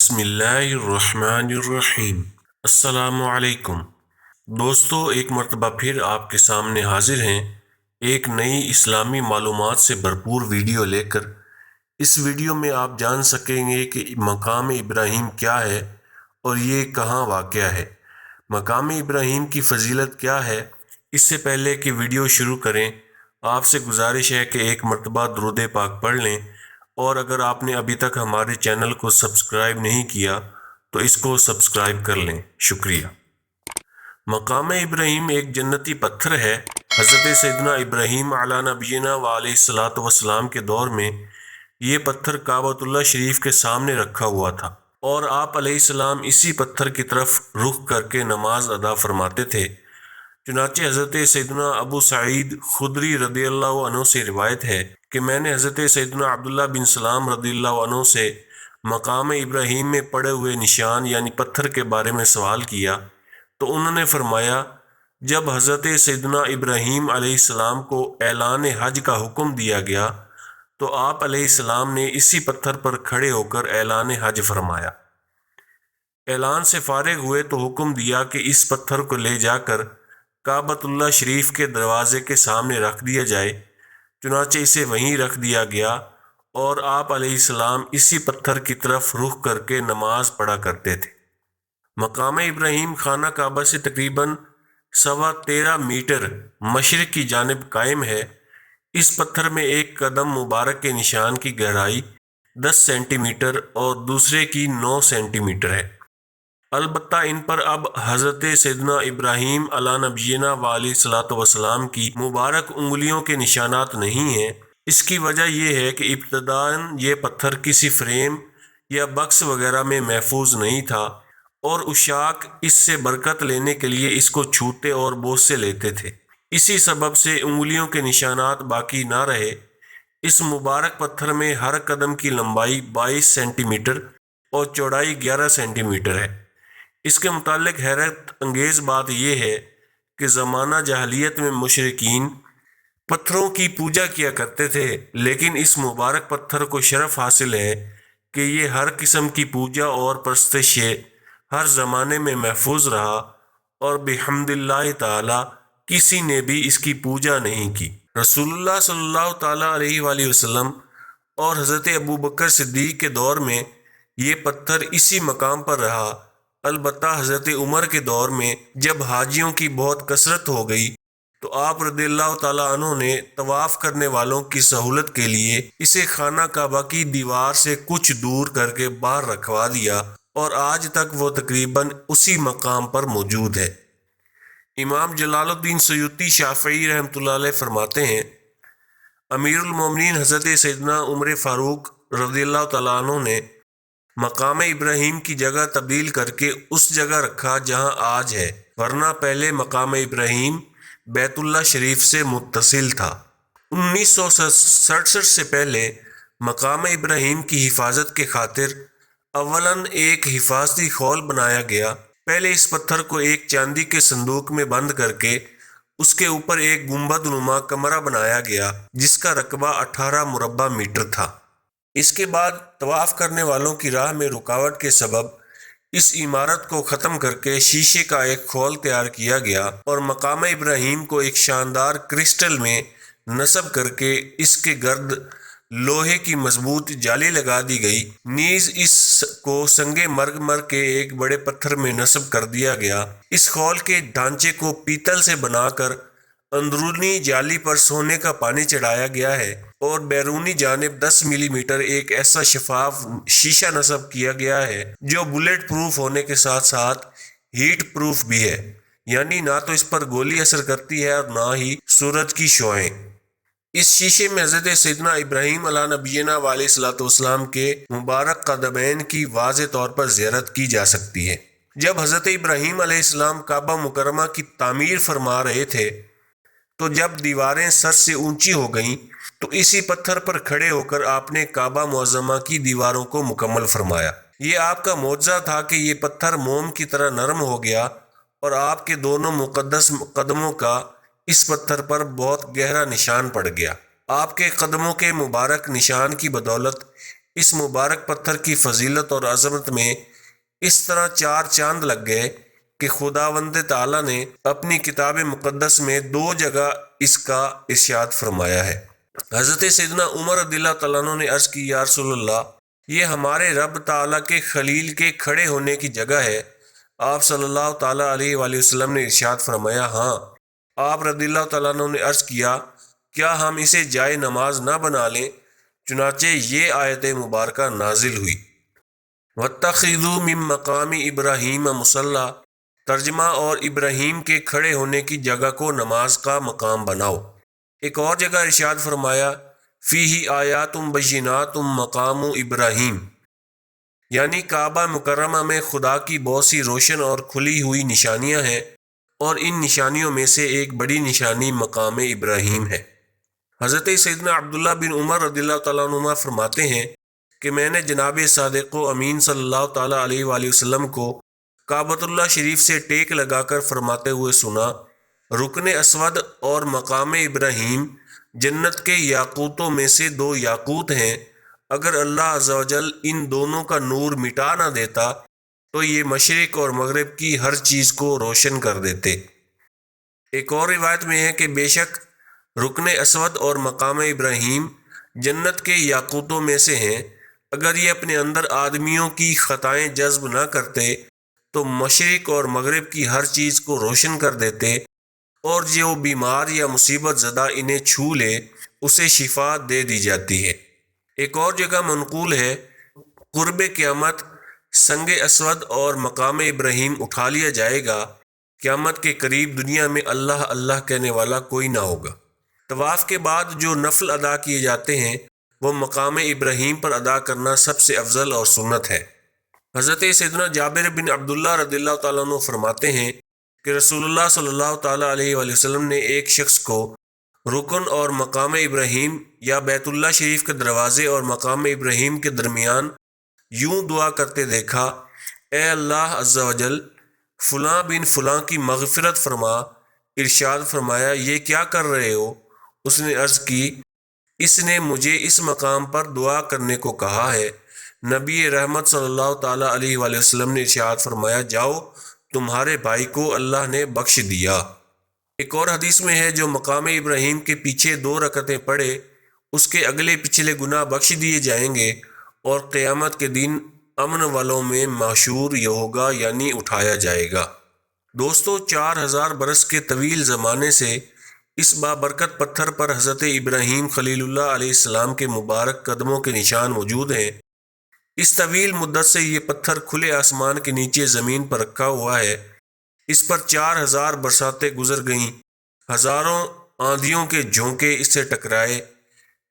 بسم اللہ الرحمن الرحیم۔ السلام علیکم دوستو، ایک مرتبہ پھر آپ کے سامنے حاضر ہیں ایک نئی اسلامی معلومات سے بھرپور ویڈیو لے کر۔ اس ویڈیو میں آپ جان سکیں گے کہ مقام ابراہیم کیا ہے اور یہ کہاں واقع ہے، مقام ابراہیم کی فضیلت کیا ہے۔ اس سے پہلے کہ ویڈیو شروع کریں، آپ سے گزارش ہے کہ ایک مرتبہ درود پاک پڑھ لیں، اور اگر آپ نے ابھی تک ہمارے چینل کو سبسکرائب نہیں کیا تو اس کو سبسکرائب کر لیں، شکریہ۔ مقام ابراہیم ایک جنتی پتھر ہے۔ حضرت سیدنا ابراہیم علیہ نبینا و علیہ الصلوۃ والسلام کے دور میں یہ پتھر کعبۃ اللہ شریف کے سامنے رکھا ہوا تھا، اور آپ علیہ السلام اسی پتھر کی طرف رخ کر کے نماز ادا فرماتے تھے۔ چنانچہ حضرت سیدنا ابو سعید خدری رضی اللہ عنہ سے روایت ہے کہ میں نے حضرت سیدنا عبداللہ بن سلام رضی اللہ عنہ سے مقام ابراہیم میں پڑے ہوئے نشان یعنی پتھر کے بارے میں سوال کیا، تو انہوں نے فرمایا، جب حضرت سیدنا ابراہیم علیہ السلام کو اعلان حج کا حکم دیا گیا تو آپ علیہ السلام نے اسی پتھر پر کھڑے ہو کر اعلان حج فرمایا۔ اعلان سے فارغ ہوئے تو حکم دیا کہ اس پتھر کو لے جا کر کعبۃ اللہ شریف کے دروازے کے سامنے رکھ دیا جائے۔ چنانچہ اسے وہیں رکھ دیا گیا اور آپ علیہ السلام اسی پتھر کی طرف رخ کر کے نماز پڑھا کرتے تھے۔ مقام ابراہیم خانہ کعبہ سے تقریباً 13.25 میٹر مشرق کی جانب قائم ہے۔ اس پتھر میں ایک قدم مبارک کے نشان کی گہرائی 10 سینٹی میٹر اور دوسرے کی 9 سینٹی میٹر ہے۔ البتہ ان پر اب حضرت سیدنا ابراہیم علیہ نبینا و علیہ الصلوۃ والسلام کی مبارک انگلیوں کے نشانات نہیں ہیں۔ اس کی وجہ یہ ہے کہ ابتداً یہ پتھر کسی فریم یا باکس وغیرہ میں محفوظ نہیں تھا، اور عشاق اس سے برکت لینے کے لیے اس کو چھوتے اور بوسے لیتے تھے۔ اسی سبب سے انگلیوں کے نشانات باقی نہ رہے۔ اس مبارک پتھر میں ہر قدم کی لمبائی 22 سینٹی میٹر اور چوڑائی 11 سینٹی میٹر ہے۔ اس کے متعلق حیرت انگیز بات یہ ہے کہ زمانہ جاہلیت میں مشرکین پتھروں کی پوجا کیا کرتے تھے، لیکن اس مبارک پتھر کو شرف حاصل ہے کہ یہ ہر قسم کی پوجا اور پرستش ہر زمانے میں محفوظ رہا، اور بحمد اللہ تعالی کسی نے بھی اس کی پوجا نہیں کی۔ رسول اللہ صلی اللہ تعالی علیہ وآلہ وسلم اور حضرت ابوبکر صدیق کے دور میں یہ پتھر اسی مقام پر رہا۔ البتہ حضرت عمر کے دور میں جب حاجیوں کی بہت کثرت ہو گئی تو آپ رضی اللہ تعالیٰ عنہ نے طواف کرنے والوں کی سہولت کے لیے اسے خانہ کعبہ کی دیوار سے کچھ دور کر کے باہر رکھوا دیا، اور آج تک وہ تقریباً اسی مقام پر موجود ہے۔ امام جلال الدین سیوطی شافعی رحمۃ اللہ علیہ فرماتے ہیں، امیر المومنین حضرت سیدنا عمر فاروق رضی اللہ تعالیٰ عنہ نے مقام ابراہیم کی جگہ تبدیل کر کے اس جگہ رکھا جہاں آج ہے، ورنہ پہلے مقام ابراہیم بیت اللہ شریف سے متصل تھا۔ 1967 سے پہلے مقام ابراہیم کی حفاظت کے خاطر اولاً ایک حفاظتی خول بنایا گیا۔ پہلے اس پتھر کو ایک چاندی کے صندوق میں بند کر کے اس کے اوپر ایک گنبد نما کمرہ بنایا گیا جس کا رقبہ 18 مربع میٹر تھا۔ اس کے بعد طواف کرنے والوں کی راہ میں رکاوٹ کے سبب اس عمارت کو ختم کر کے شیشے کا ایک خول تیار کیا گیا، اور مقام ابراہیم کو ایک شاندار کرسٹل میں نصب کر کے اس کے گرد لوہے کی مضبوط جالی لگا دی گئی، نیز اس کو سنگ مرمر کے ایک بڑے پتھر میں نصب کر دیا گیا۔ اس خول کے ڈھانچے کو پیتل سے بنا کر اندرونی جالی پر سونے کا پانی چڑھایا گیا ہے، اور بیرونی جانب 10 ملی میٹر ایک ایسا شفاف شیشہ نصب کیا گیا ہے جو بلیٹ پروف ہونے کے ساتھ ساتھ ہیٹ پروف بھی ہے، یعنی نہ تو اس پر گولی اثر کرتی ہے اور نہ ہی سورج کی شعاعیں۔ اس شیشے میں حضرت سیدنا ابراہیم علیہ نبینا و علیہ الصلوۃ والسلام کے مبارک قدمین کی واضح طور پر زیارت کی جا سکتی ہے۔ جب حضرت ابراہیم علیہ السلام کعبہ مکرمہ کی تعمیر فرما رہے تھے تو جب دیواریں سر سے اونچی ہو گئیں تو اسی پتھر پر کھڑے ہو کر آپ نے کعبہ معظمہ کی دیواروں کو مکمل فرمایا۔ یہ آپ کا معجزہ تھا کہ یہ پتھر موم کی طرح نرم ہو گیا، اور آپ کے دونوں مقدس قدموں کا اس پتھر پر بہت گہرا نشان پڑ گیا۔ آپ کے قدموں کے مبارک نشان کی بدولت اس مبارک پتھر کی فضیلت اور عظمت میں اس طرح چار چاند لگ گئے کہ خداوند تعالیٰ نے اپنی کتاب مقدس میں 2 جگہ اس کا ارشاد فرمایا ہے۔ حضرت سیدنا عمر رضی اللہ تعالیٰ عنہ نے عرض کی، یا رسول اللہ، یہ ہمارے رب تعالیٰ کے خلیل کے کھڑے ہونے کی جگہ ہے۔ آپ صلی اللہ تعالیٰ علیہ وآلہ وسلم نے ارشاد فرمایا، ہاں۔ آپ رضی اللہ تعالیٰ عنہ نے عرض کیا، کیا ہم اسے جائے نماز نہ بنا لیں؟ چنانچہ یہ آیت مبارکہ نازل ہوئی۔ وَاتَّخِذُوا مِن مَّقَامِ إِبْرَاهِيمَ مُصَلًّى، ترجمہ، اور ابراہیم کے کھڑے ہونے کی جگہ کو نماز کا مقام بناؤ۔ ایک اور جگہ ارشاد فرمایا، فِيهِ آیاتٌ بَيِّنَاتٌ مَقَامُ إِبْرَاهِيمَ، یعنی کعبہ مکرمہ میں خدا کی بہت سی روشن اور کھلی ہوئی نشانیاں ہیں، اور ان نشانیوں میں سے ایک بڑی نشانی مقام ابراہیم ہے۔ حضرت سیدنا عبداللہ بن عمر رضی اللہ تعالیٰ عنہما فرماتے ہیں کہ میں نے جناب صادق و امین صلی اللہ تعالیٰ علیہ وآلہ وسلم کو کعبۃ اللہ شریف سے ٹیک لگا کر فرماتے ہوئے سنا، رکن اسود اور مقام ابراہیم جنت کے یاقوتوں میں سے 2 یاقوت ہیں، اگر اللہ عز و جل ان دونوں کا نور مٹا نہ دیتا تو یہ مشرق اور مغرب کی ہر چیز کو روشن کر دیتے۔ ایک اور روایت میں ہے کہ بے شک رکن اسود اور مقام ابراہیم جنت کے یاقوتوں میں سے ہیں، اگر یہ اپنے اندر آدمیوں کی خطائیں جذب نہ کرتے تو مشرق اور مغرب کی ہر چیز کو روشن کر دیتے، اور جو بیمار یا مصیبت زدہ انہیں چھو لے اسے شفا دے دی جاتی ہے۔ ایک اور جگہ منقول ہے، قرب قیامت سنگ اسود اور مقام ابراہیم اٹھا لیا جائے گا، قیامت کے قریب دنیا میں اللہ اللہ کہنے والا کوئی نہ ہوگا۔ طواف کے بعد جو نفل ادا کیے جاتے ہیں وہ مقام ابراہیم پر ادا کرنا سب سے افضل اور سنت ہے۔ حضرت سیدنا جابر بن عبداللہ رضی اللہ تعالیٰ عنہ فرماتے ہیں کہ رسول اللہ صلی اللہ تعالیٰ علیہ وآلہ وسلم نے ایک شخص کو رکن اور مقام ابراہیم یا بیت اللہ شریف کے دروازے اور مقام ابراہیم کے درمیان یوں دعا کرتے دیکھا، اے اللہ عز و جل، فلاں بن فلاں کی مغفرت فرما۔ ارشاد فرمایا، یہ کیا کر رہے ہو؟ اس نے عرض کی، اس نے مجھے اس مقام پر دعا کرنے کو کہا ہے۔ نبی رحمت صلی اللہ تعالیٰ علیہ وآلہ وسلم نے ارشاد فرمایا، جاؤ، تمہارے بھائی کو اللہ نے بخش دیا۔ ایک اور حدیث میں ہے، جو مقام ابراہیم کے پیچھے 2 رکعتیں پڑھے اس کے اگلے پچھلے گناہ بخش دیے جائیں گے، اور قیامت کے دن امن والوں میں معشور یہ ہوگا، یعنی اٹھایا جائے گا۔ دوستو، 4000 برس کے طویل زمانے سے اس بابرکت پتھر پر حضرت ابراہیم خلیل اللہ علیہ السلام کے مبارک قدموں کے نشان موجود ہیں۔ اس طویل مدت سے یہ پتھر کھلے آسمان کے نیچے زمین پر رکھا ہوا ہے۔ اس پر 4000 برساتیں گزر گئیں، ہزاروں آندھیوں کے جھونکے اس سے ٹکرائے،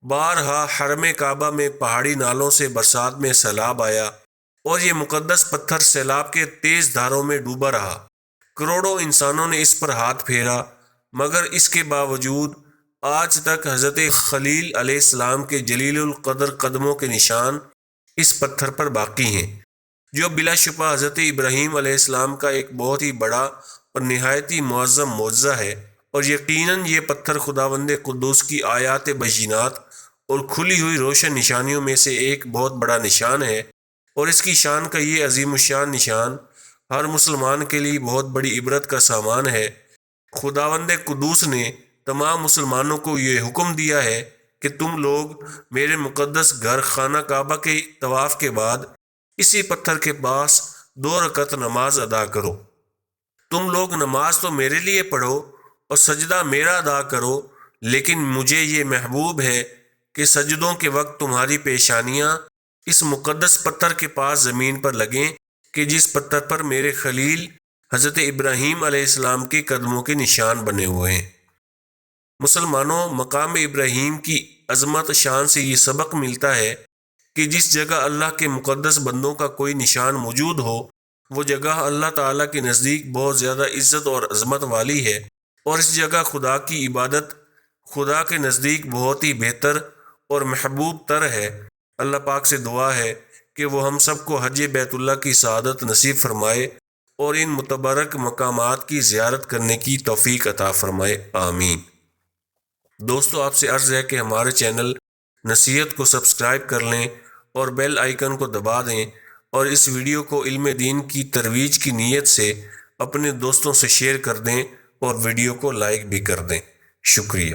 بارہا حرم کعبہ میں پہاڑی نالوں سے برسات میں سیلاب آیا، اور یہ مقدس پتھر سیلاب کے تیز دھاروں میں ڈوبا رہا۔ کروڑوں انسانوں نے اس پر ہاتھ پھیرا، مگر اس کے باوجود آج تک حضرت خلیل علیہ السلام کے جلیل القدر قدموں کے نشان اس پتھر پر باقی ہیں، جو بلا شبہ حضرت ابراہیم علیہ السلام کا ایک بہت ہی بڑا اور نہایت ہی معظم معجزہ ہے، اور یقیناً یہ پتھر خداوند قدوس کی آیات بینات اور کھلی ہوئی روشن نشانیوں میں سے ایک بہت بڑا نشان ہے، اور اس کی شان کا یہ عظیم الشان نشان ہر مسلمان کے لیے بہت بڑی عبرت کا سامان ہے۔ خداوند قدوس نے تمام مسلمانوں کو یہ حکم دیا ہے کہ تم لوگ میرے مقدس گھر خانہ کعبہ کے طواف کے بعد اسی پتھر کے پاس 2 رکعت نماز ادا کرو۔ تم لوگ نماز تو میرے لیے پڑھو اور سجدہ میرا ادا کرو، لیکن مجھے یہ محبوب ہے کہ سجدوں کے وقت تمہاری پیشانیاں اس مقدس پتھر کے پاس زمین پر لگیں کہ جس پتھر پر میرے خلیل حضرت ابراہیم علیہ السلام کے قدموں کے نشان بنے ہوئے ہیں۔ مسلمانوں، مقام ابراہیم کی عظمت شان سے یہ سبق ملتا ہے کہ جس جگہ اللہ کے مقدس بندوں کا کوئی نشان موجود ہو، وہ جگہ اللہ تعالیٰ کے نزدیک بہت زیادہ عزت اور عظمت والی ہے، اور اس جگہ خدا کی عبادت خدا کے نزدیک بہت ہی بہتر اور محبوب تر ہے۔ اللہ پاک سے دعا ہے کہ وہ ہم سب کو حج بیت اللہ کی سعادت نصیب فرمائے اور ان متبرک مقامات کی زیارت کرنے کی توفیق عطا فرمائے، آمین۔ دوستو، آپ سے عرض ہے کہ ہمارے چینل نصیحت کو سبسکرائب کر لیں اور بیل آئیکن کو دبا دیں، اور اس ویڈیو کو علم دین کی ترویج کی نیت سے اپنے دوستوں سے شیئر کر دیں اور ویڈیو کو لائک بھی کر دیں۔ شکریہ۔